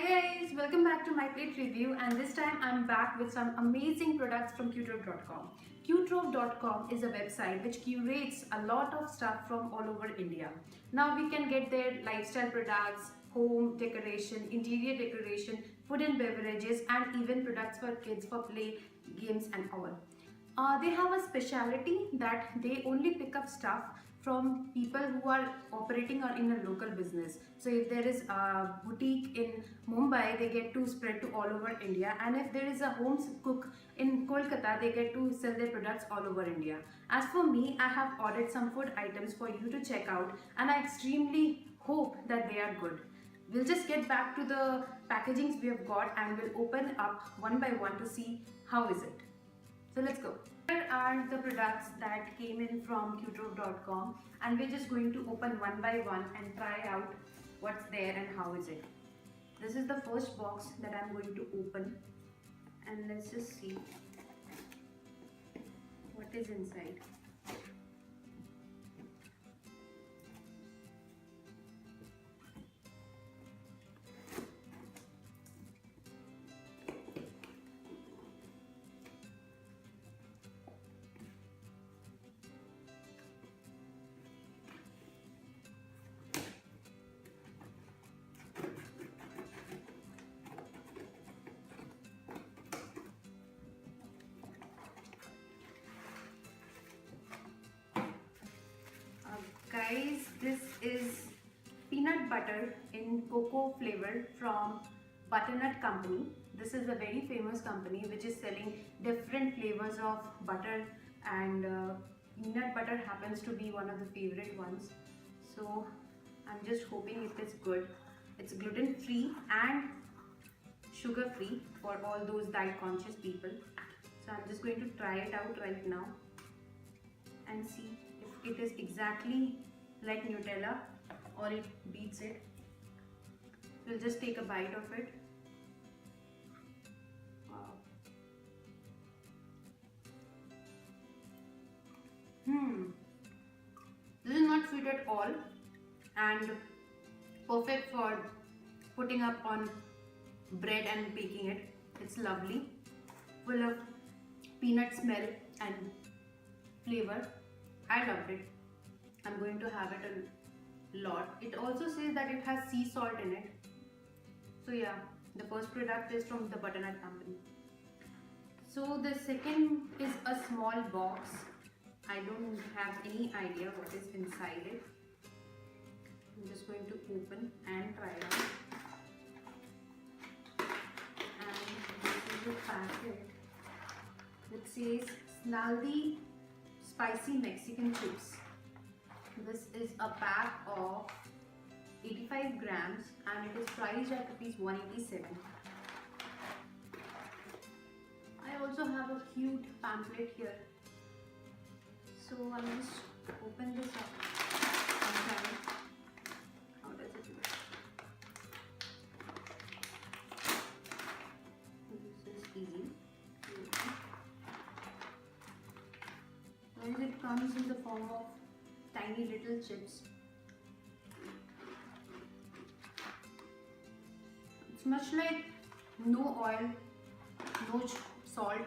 guys, welcome back to my plate review, and this time I'm back with some amazing products from Qtrove.com. Qtrove.com is a website which curates a lot of stuff from all over India. Now we can get their lifestyle products, home decoration, interior decoration, food and beverages, and even products for kids for play, games and all. They have a speciality that they only pick up stuff from people who are operating or in a local business. So if there is a boutique in Mumbai, they get to spread to all over India, and if there is a home cook in Kolkata, they get to sell their products all over India. As for me, I have ordered some food items for you to check out, and I extremely hope that they are good. We'll just get back to the packagings we have got and we'll open up one by one to see how is it. So let's go. Here are the products that came in from Qtrove.com, and we're just going to open one by one and try out what's there and how is it. This is the first box that I'm going to open, and let's just see what is inside. Guys, this is peanut butter in cocoa flavor from Butternut Company. This is a very famous company which is selling different flavors of butter, and peanut butter happens to be one of the favorite ones. So I'm just hoping it is good. It's gluten free and sugar free for all those diet conscious people. So I'm just going to try it out right now and see if it is exactly like Nutella or it beats it. We'll just take a bite of it. Wow. This is not sweet at all and perfect for putting up on bread and baking it. It's lovely, full of peanut smell and flavor. I loved it. I'm going to have it a lot. It also says that it has sea salt in it. So yeah, the first product is from the Butternut Company. So the second is a small box. I don't have any idea what is inside it. I'm just going to open and try it out. And this is the packet. It says Snaldi Spicy Mexican Chips. This is a pack of 85 grams and it is priced at rupees 187. I also have a cute pamphlet here. So I'll just open this up and try it. How does it look? This is easy. And it comes in the form of tiny little chips. It's much like no oil, no salt,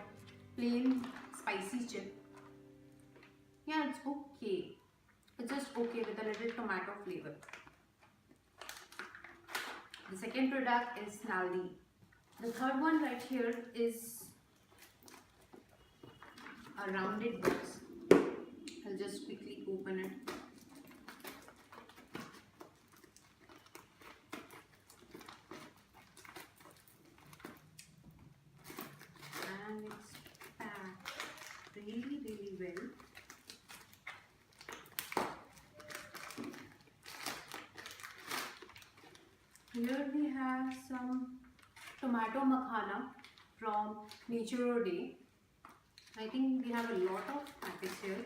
plain spicy chip. Yeah, it's okay. It's just okay with a little tomato flavor. The second product is Snaldi. The third one right here is a rounded box. I'll just quickly open it. And it's packed really well. Here we have some tomato makhana from Nature Day. I think we have a lot of packets here.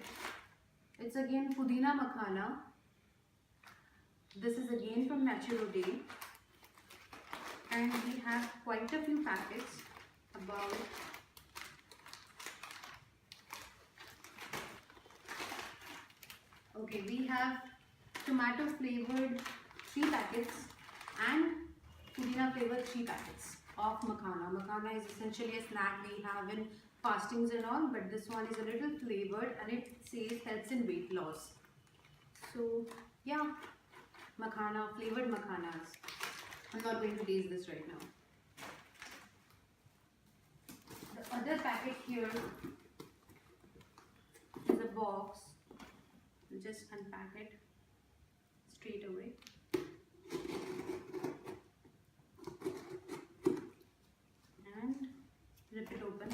It's again Pudina Makhana. This is again from Natural Day. And we have quite a few packets, about okay, we have tomato flavored 3 packets and Pudina flavor 3 packets of makhana. Makhana is essentially a snack we have in fastings and all, but this one is a little flavored and it says helps in weight loss. So yeah, makhana, flavored makhanas. I'm not going to taste this right now. The other packet here is a box. We'll just unpack it straight away. And rip it open.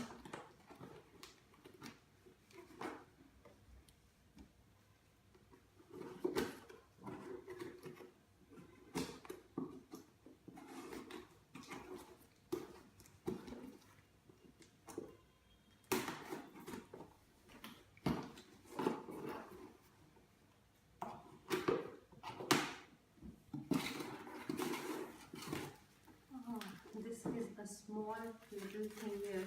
This is a small little thing here.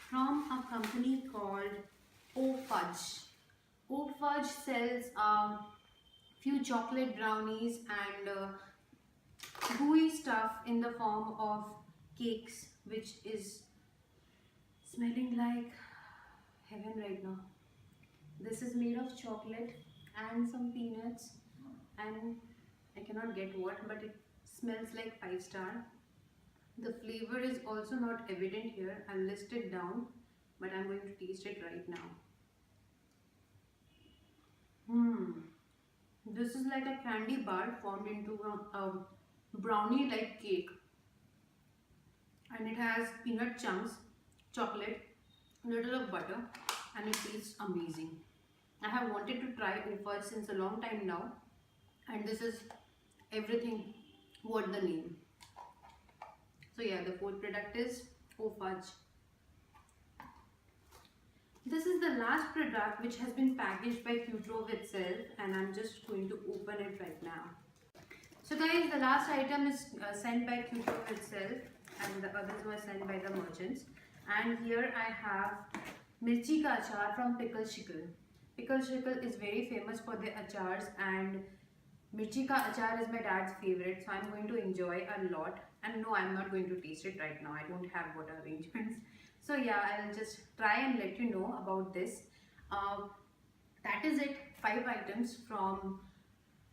From a company called Fudge. Fudge sells few chocolate brownies and gooey stuff in the form of cakes, which is smelling like heaven right now. This is made of chocolate and some peanuts, and I cannot get what, but it smells like 5-star. The flavor is also not evident here. I'll list it down, but I'm going to taste it right now. This is like a candy bar formed into a brownie like cake, and it has peanut chunks, chocolate, little of butter, and it tastes amazing. I have wanted to try Fudge since a long time now, and this is everything worth the name. So yeah, the fourth product is Fudge. This is the last product which has been packaged by Qtrove itself, and I'm just going to open it right now. So guys, the last item is sent by Qtrove itself, and the others were sent by the merchants. And here I have Mirchi ka achar from Pickle Shickle. Pickle Shickle is very famous for their achars, and Mirchi ka achar is my dad's favorite, so I'm going to enjoy a lot. And no, I'm not going to taste it right now. I don't have water arrangements. So yeah, I'll just try and let you know about this. That is it. 5 items from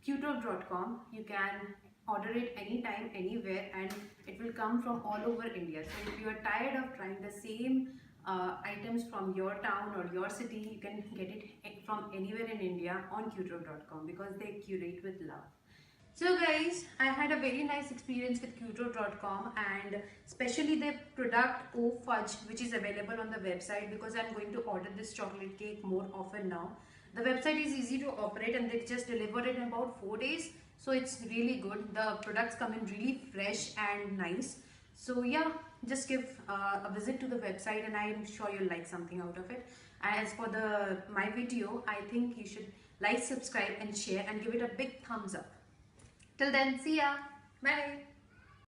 Qtrove.com. You can order it anytime, anywhere, and it will come from all over India. So if you are tired of trying the same items from your town or your city, you can get it from anywhere in India on Qtrove.com, because they curate with love. So guys, I had a very nice experience with Qtrove.com, and especially the product Fudge, which is available on the website, because I'm going to order this chocolate cake more often now. The website is easy to operate, and they just delivered it in about 4 days. So it's really good. The products come in really fresh and nice. So yeah, just give a visit to the website, and I'm sure you'll like something out of it. As for my video, I think you should like, subscribe and share, and give it a big thumbs up. Till then, see ya. Bye.